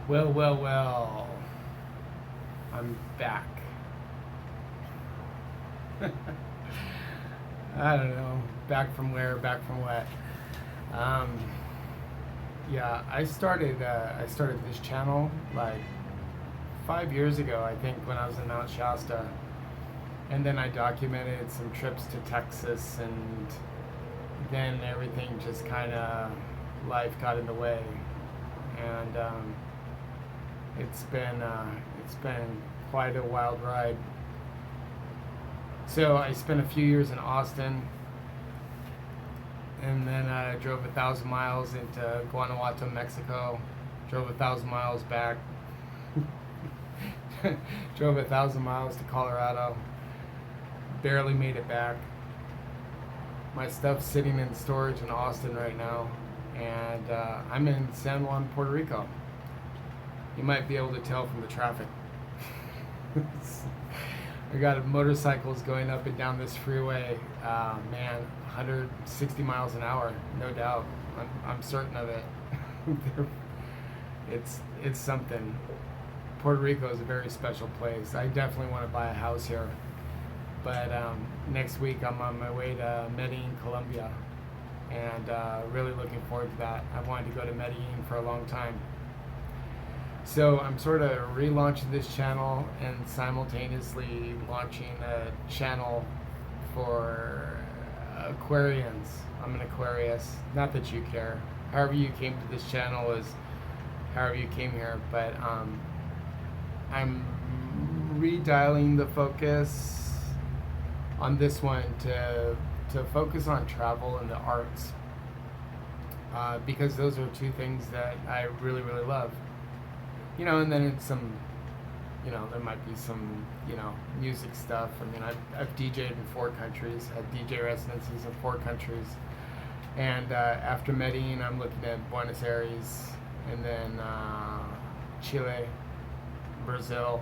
Well, well, well. I'm back. I don't know. Back from where? Back from what? Um, yeah, I started this channel like 5 years ago, I think, when I was in Mount Shasta, and then I documented some trips to Texas, and then everything just kind of life got in the way, and it's been quite a wild ride. So I spent a few years in Austin, and then I drove 1,000 miles into Guanajuato, Mexico. Drove 1,000 miles back. Drove 1,000 miles to Colorado. Barely made it back. My stuff's sitting in storage in Austin right now, and I'm in San Juan, Puerto Rico. You might be able to tell from the traffic. I got motorcycles going up and down this freeway. Man, 160 miles an hour, no doubt. I'm certain of it. It's something. Puerto Rico is a very special place. I definitely want to buy a house here. But next week I'm on my way to Medellin, Colombia, and really looking forward to that. I've wanted to go to Medellin for a long time. So I'm sort of relaunching this channel and simultaneously launching a channel for Aquarians. I'm an Aquarius. Not that you care. However you came to this channel is however you came here. But I'm redialing the focus on this one to focus on travel and the arts, because those are two things that I really, really love. And then it's some, there might be some, music stuff. I mean, I've DJed in 4 countries, had DJ residencies in 4 countries. And after Medellin, I'm looking at Buenos Aires, and then Chile, Brazil,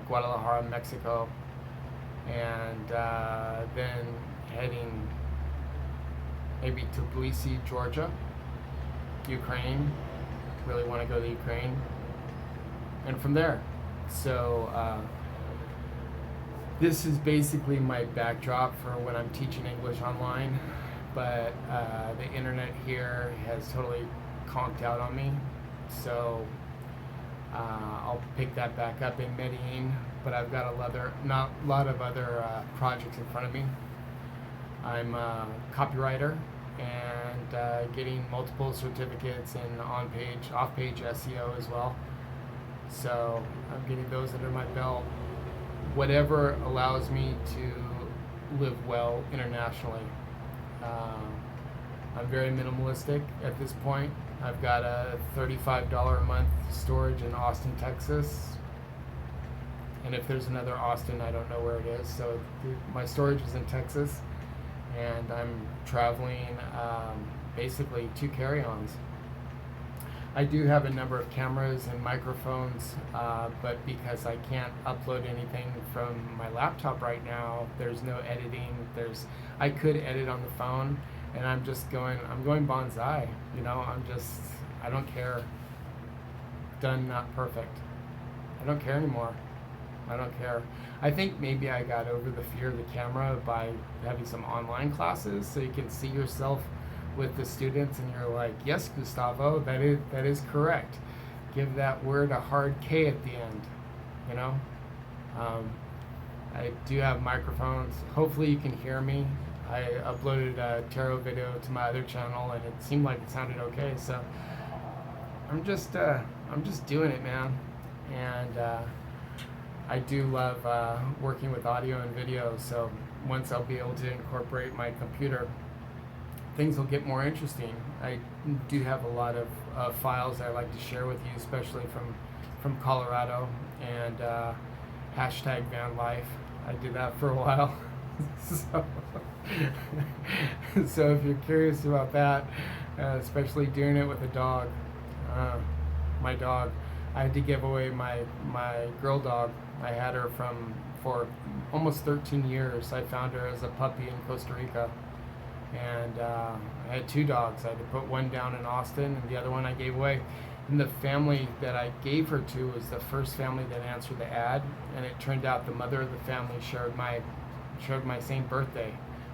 Guadalajara, Mexico, and then heading maybe to Tbilisi, Georgia, Ukraine. Really want to go to Ukraine, and from there. So this is basically my backdrop for when I'm teaching English online, but the internet here has totally conked out on me. So I'll pick that back up in Medellin, but I've got not a lot of other projects in front of me. I'm a copywriter and getting multiple certificates in on-page, off-page SEO as well. So I'm getting those under my belt. Whatever allows me to live well internationally. I'm very minimalistic at this point. I've got a $35 a month storage in Austin, Texas. And if there's another Austin, I don't know where it is. So my storage is in Texas, and I'm traveling basically 2 carry-ons. I do have a number of cameras and microphones, but because I can't upload anything from my laptop right now, there's no editing. I could edit on the phone, and I'm going bonsai. I don't care. Done, not perfect. I don't care anymore. I don't care. I think maybe I got over the fear of the camera by having some online classes, so you can see yourself with the students, and you're like, yes, Gustavo, that is correct. Give that word a hard K at the end. I do have microphones. Hopefully you can hear me. I uploaded a tarot video to my other channel, and it seemed like it sounded okay. So I'm just doing it, man. And I do love working with audio and video. So once I'll be able to incorporate my computer, things will get more interesting. I do have a lot of files I like to share with you, especially from Colorado, and hashtag van life. I did that for a while. So if you're curious about that, especially doing it with a dog, my dog, I had to give away my girl dog. I had her for almost 13 years. I found her as a puppy in Costa Rica. And I had 2 dogs. I had to put one down in Austin, and the other one I gave away. And the family that I gave her to was the first family that answered the ad, and it turned out the mother of the family shared my same birthday,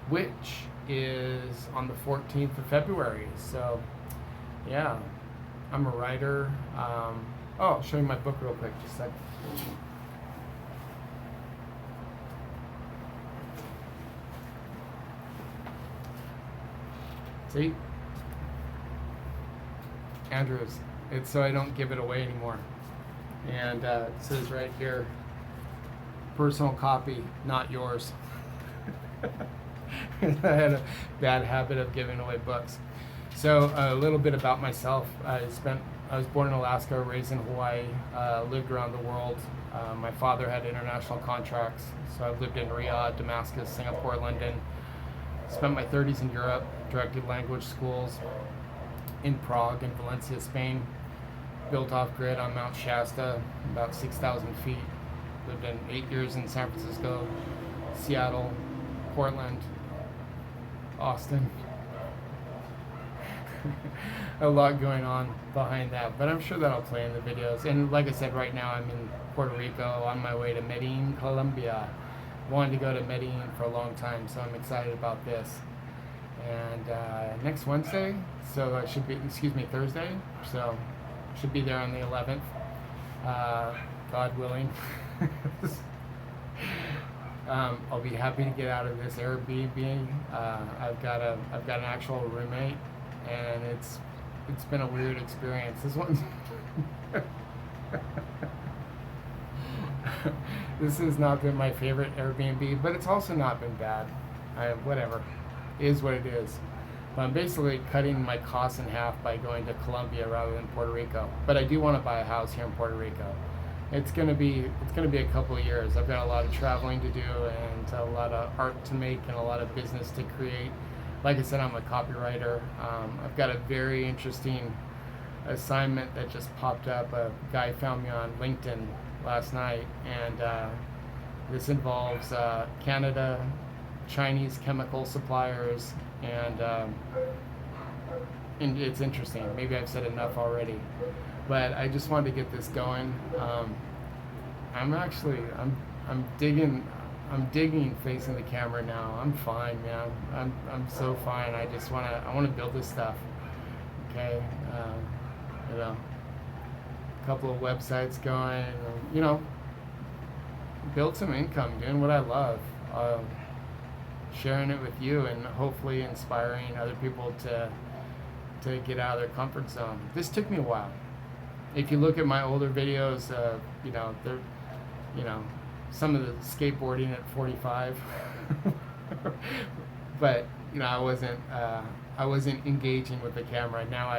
which is on the 14th of February. So, yeah, I'm a writer. I'll show you my book real quick, just a second. See? Andrews. It's so I don't give it away anymore. And it says right here, personal copy, not yours. I had a bad habit of giving away books. So a little bit about myself. I was born in Alaska, raised in Hawaii, lived around the world. My father had international contracts, so I've lived in Riyadh, Damascus, Singapore, London. Spent my 30s in Europe, directed language schools in Prague and Valencia, Spain. Built off-grid on Mount Shasta, about 6,000 feet. Lived in 8 years in San Francisco, Seattle, Portland, Austin. A lot going on behind that, but I'm sure that'll play in the videos. And like I said, right now I'm in Puerto Rico on my way to Medellin, Colombia. Wanted to go to Medellin for a long time, so I'm excited about this. And next Wednesday, so it should be, Thursday, so should be there on the 11th, God willing. I'll be happy to get out of this Airbnb. I've got an actual roommate, and it's been a weird experience. This one's this has not been my favorite Airbnb, but it's also not been bad. Whatever, it is what it is. But I'm basically cutting my costs in half by going to Colombia rather than Puerto Rico. But I do want to buy a house here in Puerto Rico. It's gonna be a couple of years. I've got a lot of traveling to do and a lot of art to make and a lot of business to create. Like I said, I'm a copywriter. I've got a very interesting assignment that just popped up. A guy found me on LinkedIn last night, and this involves Canada, Chinese chemical suppliers, and it's interesting. Maybe I've said enough already, but I just wanted to get this going. I'm digging facing the camera now. I'm fine, man. I'm so fine. I want to build this stuff. Okay, a couple of websites going. Build some income doing what I love. Sharing it with you and hopefully inspiring other people to get out of their comfort zone. This took me a while. If you look at my older videos, they're, some of the skateboarding at 45, but I wasn't engaging with the camera. Now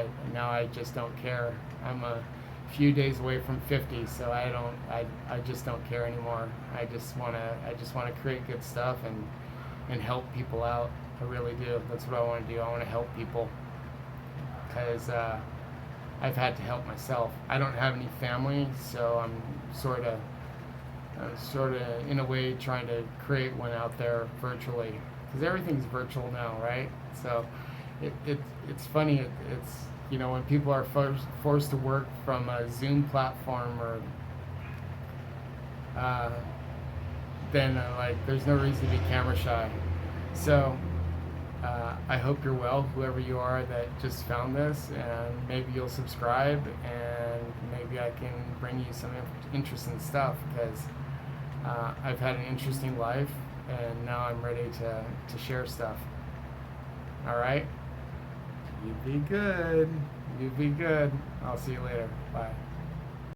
I just don't care. I'm a few days away from 50, so I just don't care anymore. I just wanna create good stuff and help people out. I really do. That's what I want to do. I want to help people because I've had to help myself. I don't have any family, so I'm sort of in a way trying to create one out there virtually, because everything's virtual now, right? So it's funny. It's when people are forced to work from a Zoom platform or then there's no reason to be camera shy. So I hope you're well, whoever you are that just found this, and maybe you'll subscribe, and maybe I can bring you some interesting stuff, because I've had an interesting life, and now I'm ready to share stuff. All right? You be good. You be good. I'll see you later. Bye.